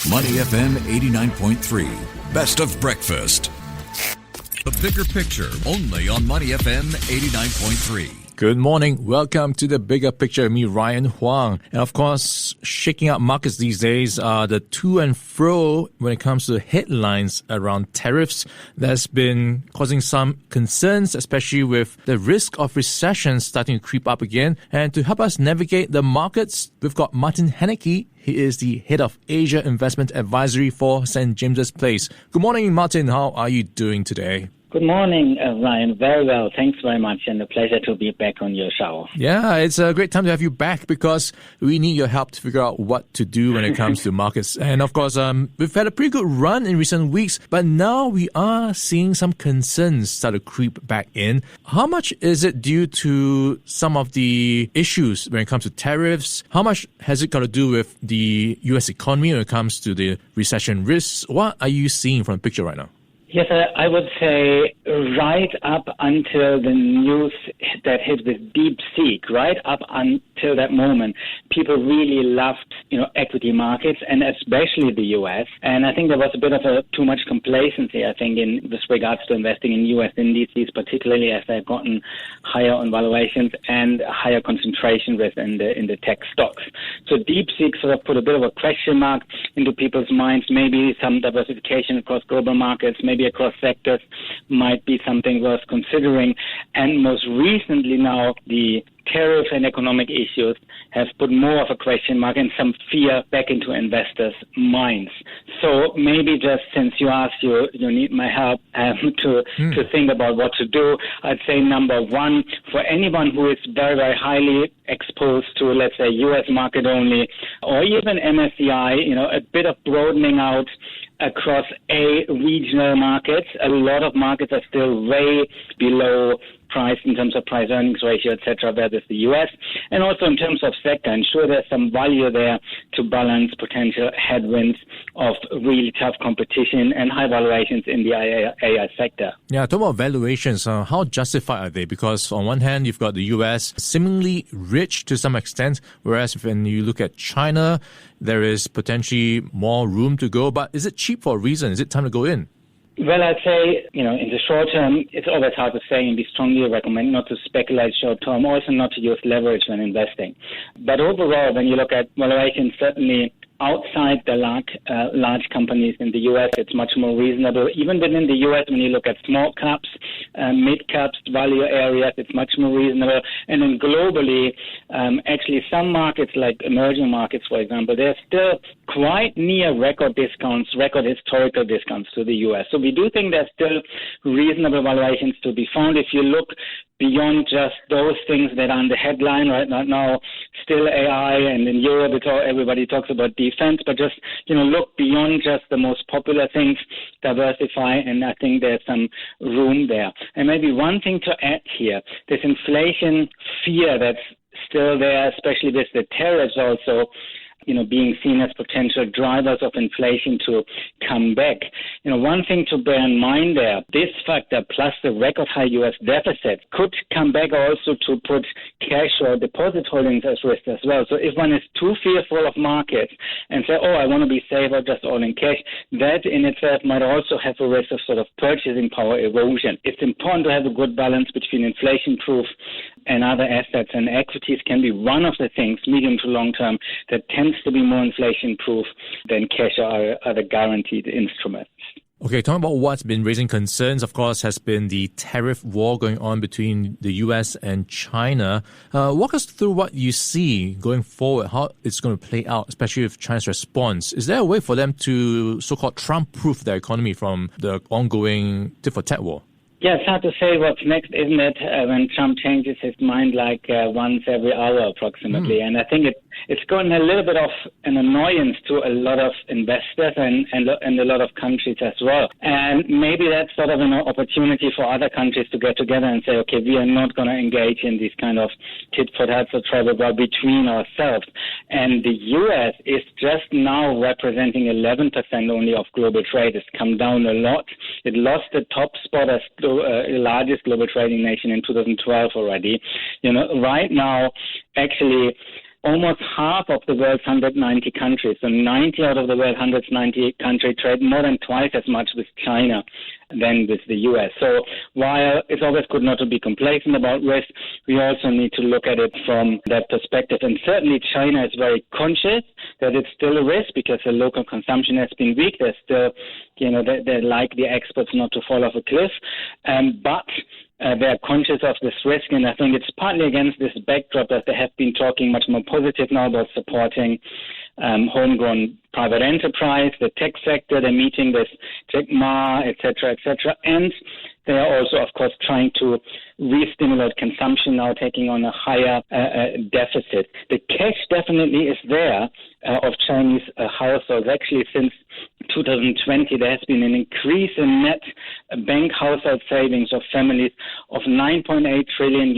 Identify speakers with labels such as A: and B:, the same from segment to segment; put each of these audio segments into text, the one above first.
A: Money FM 89.3. Best of breakfast. The bigger picture, only on Money FM 89.3.
B: Good morning. Welcome to the bigger picture. Me, Ryan Huang. And of course, shaking up markets these days are the to and fro when it comes to headlines around tariffs. That's been causing some concerns, especially with the risk of recession starting to creep up again. And to help us navigate the markets, we've got Martin Hennecke. He is the head of Asia Investment Advisory for St. James's Place. Good morning, Martin. How are you doing today?
C: Good morning, Ryan. Very well. Thanks very much, and a pleasure to be back on your show.
B: Yeah, it's a great time to have you back because we need your help to figure out what to do when it comes to markets. And of course, we've had a pretty good run in recent weeks, but now we are seeing some concerns start to creep back in. How much is it due to some of the issues when it comes to tariffs? How much has it got to do with the U.S. economy when it comes to the recession risks? What are you seeing from the picture right now?
C: Yes, I would say right up until the news that hit with DeepSeek, right up until that moment, people really loved, equity markets and especially the U.S. And I think there was a bit of too much complacency, I think, in with regards to investing in U.S. indices, particularly as they've gotten higher on valuations and higher concentration risk in the tech stocks. So DeepSeek sort of put a bit of a question mark into people's minds. Maybe some diversification across global markets, maybe across sectors might be something worth considering. And most recently now, the tariff and economic issues have put more of a question mark and some fear back into investors' minds. So maybe just since you asked, you need my help to think about what to do. I'd say number one, for anyone who is very, very highly exposed to, let's say, U.S. market only, or even MSCI, a bit of broadening out across regional markets. A lot of markets are still way below price in terms of price-earnings ratio, etc., versus the U.S. And also in terms of sector, I'm sure there's some value there to balance potential headwinds of really tough competition and high valuations in the AI sector.
B: Yeah, talking about valuations, how justified are they? Because on one hand, you've got the U.S. seemingly rich to some extent, whereas when you look at China, there is potentially more room to go. But is it cheap for a reason? Is it time to go in?
C: Well, I'd say, in the short term, it's always hard to say, and we strongly recommend not to speculate short term, also not to use leverage when investing. But overall, when you look at valuations, certainly outside the large companies in the U.S., it's much more reasonable. Even within the U.S., when you look at small caps, mid caps, value areas, it's much more reasonable. And then globally, actually some markets like emerging markets, for example, they're still quite near record historical discounts to the U.S. So we do think there's still reasonable valuations to be found. If you look beyond just those things that are on the headline right now, still AI, and in Europe everybody talks about defense, but just, look beyond just the most popular things, diversify, and I think there's some room there. And maybe one thing to add here, this inflation fear that's still there, especially with the tariffs also, being seen as potential drivers of inflation to come back. One thing to bear in mind there, this factor plus the record high U.S. deficit could come back also to put cash or deposit holdings at risk as well. So if one is too fearful of markets and say, I want to be safe or just all in cash, that in itself might also have a risk of sort of purchasing power erosion. It's important to have a good balance between inflation-proof and other assets, and equities can be one of the things, medium to long term, that tends to be more inflation-proof than cash or other guaranteed instruments.
B: Okay, talking about what's been raising concerns, of course, has been the tariff war going on between the U.S. and China. Walk us through what you see going forward, how it's going to play out, especially with China's response. Is there a way for them to so-called Trump-proof their economy from the ongoing tit-for-tat war?
C: Yeah, it's hard to say what's next, isn't it, when Trump changes his mind like once every hour approximately. And I think it's gotten a little bit of an annoyance to a lot of investors and a lot of countries as well. And maybe that's sort of an opportunity for other countries to get together and say, okay, we are not going to engage in these kind of tit-for-tat or travel war between ourselves. And the U.S. is just now representing 11% only of global trade. It's come down a lot. It lost the top spot as largest global trading nation in 2012 already. Right now, actually, almost half of the world's 190 countries. So 90 out of the world's 190 countries trade more than twice as much with China than with the U.S. So while it's always good not to be complacent about risk, we also need to look at it from that perspective. And certainly China is very conscious that it's still a risk because the local consumption has been weak. They're still, they're like the experts not to fall off a cliff. But they're conscious of this risk, and I think it's partly against this backdrop that they have been talking much more positive now about supporting homegrown private enterprise, the tech sector. They're meeting with Jack Ma, et cetera, and they are also, of course, trying to re-stimulate consumption now, taking on a higher deficit. The cash definitely is there of Chinese households. Actually, since 2020, there has been an increase in net bank household savings of families of $9.8 trillion.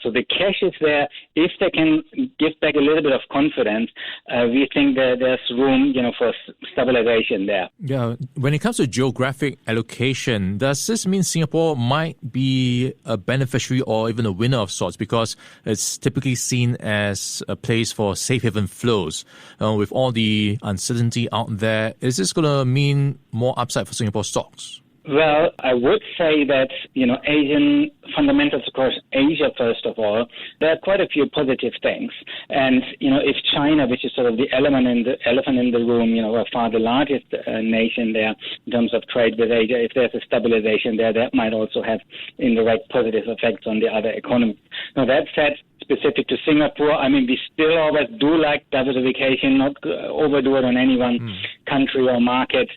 C: So the cash is there. If they can give back a little bit of confidence, we think that there's room, for stabilization there.
B: Yeah. When it comes to geographic allocation, does this mean Singapore might be a beneficiary or even a winner of sorts, because it's typically seen as a place for safe haven flows? With all the uncertainty out there, is this going to mean more upside for Singapore stocks?
C: Well, I would say that, Asian fundamentals, of course, Asia, first of all, there are quite a few positive things. And, if China, which is sort of the elephant in the room, we're far the largest nation there in terms of trade with Asia, if there's a stabilization there, that might also have indirect positive effects on the other economies. Now, that said, specific to Singapore, we still always do like diversification, not overdo it on any one country or market.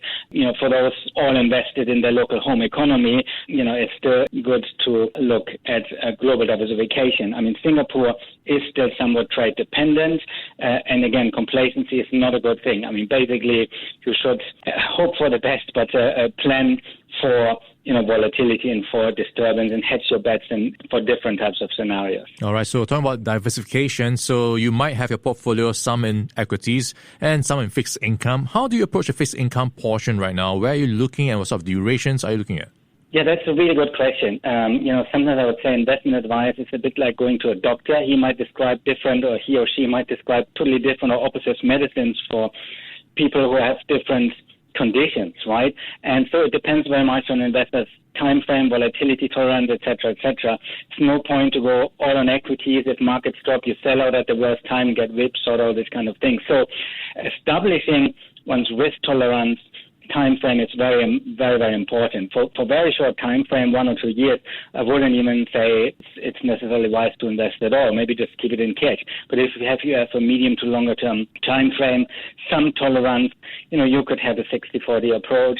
C: For those all invested in their local home economy, it's still good to look at global diversification. Singapore is still somewhat trade dependent, and again, complacency is not a good thing. Basically, you should hope for the best, but plan for volatility and for disturbance, and hedge your bets for different types of scenarios.
B: All right, so talking about diversification, so you might have your portfolio, some in equities and some in fixed income. How do you approach the fixed income portion right now? Where are you looking and what sort of durations are you looking at?
C: Yeah, that's a really good question. Sometimes I would say investment advice is a bit like going to a doctor. He might describe different, or he or she might describe totally different or opposite medicines for people who have different conditions, right? And so it depends very much on investors' time frame, volatility tolerance, et cetera, et cetera. It's no point to go all on equities. If markets drop, you sell out at the worst time, get whipsawed, all this kind of thing. So establishing one's risk tolerance time frame is very, very, very important. For very short time frame, 1 or 2 years, I wouldn't even say it's necessarily wise to invest at all. Maybe just keep it in cash. But if you have a medium to longer term time frame, some tolerance, you could have a 60-40 approach.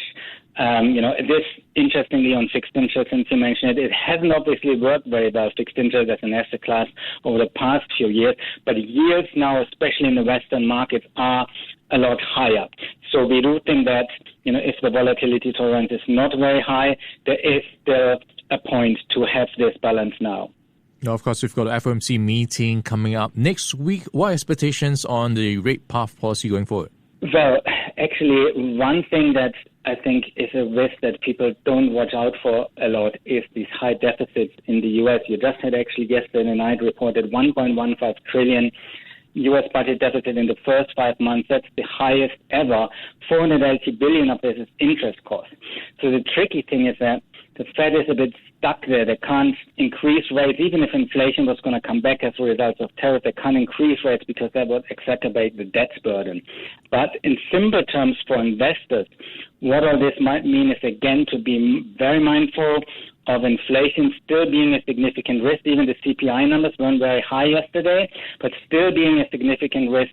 C: This, interestingly, on fixed interest, since you mentioned it hasn't obviously worked very well, fixed interest as an asset class over the past few years, but yields now, especially in the Western markets, are a lot higher. So we do think that, if the volatility tolerance is not very high, there is still a point to have this balance now.
B: Now, of course, we've got an FOMC meeting coming up next week. What are expectations on the rate path policy going forward?
C: Well, actually, one thing that I think is a risk that people don't watch out for a lot is these high deficits in the U.S. You just had actually yesterday night reported $1.15 trillion U.S. budget deficit in the first 5 months. That's the highest ever. $480 billion of this is interest cost. So the tricky thing is that the Fed is a bit stuck there. They can't increase rates, even if inflation was going to come back as a result of tariffs. They can't increase rates because that would exacerbate the debt burden. But in simple terms for investors, what all this might mean is, again, to be very mindful of inflation still being a significant risk. Even the CPI numbers weren't very high yesterday, but still being a significant risk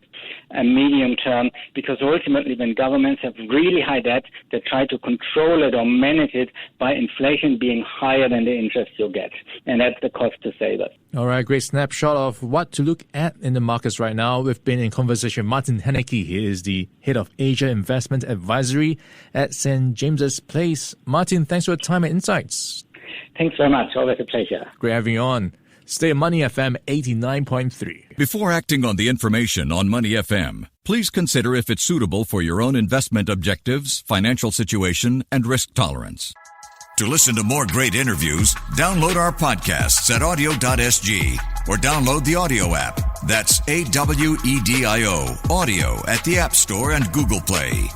C: medium term, because ultimately when governments have really high debt, they try to control it or manage it by inflation being higher than the interest you get. And that's the cost to savers.
B: All right, great snapshot of what to look at in the markets right now. We've been in conversation with Martin Hennecke. He is the head of Asia Investment Advisory at St. James's Place. Martin, thanks for your time and insights.
C: Thanks very much. Always a pleasure.
B: Great having you on. Stay on Money FM 89.3.
A: Before acting on the information on Money FM, please consider if it's suitable for your own investment objectives, financial situation, and risk tolerance. To listen to more great interviews, download our podcasts at audio.sg or download the audio app. That's AWEDIO, audio at the App Store and Google Play.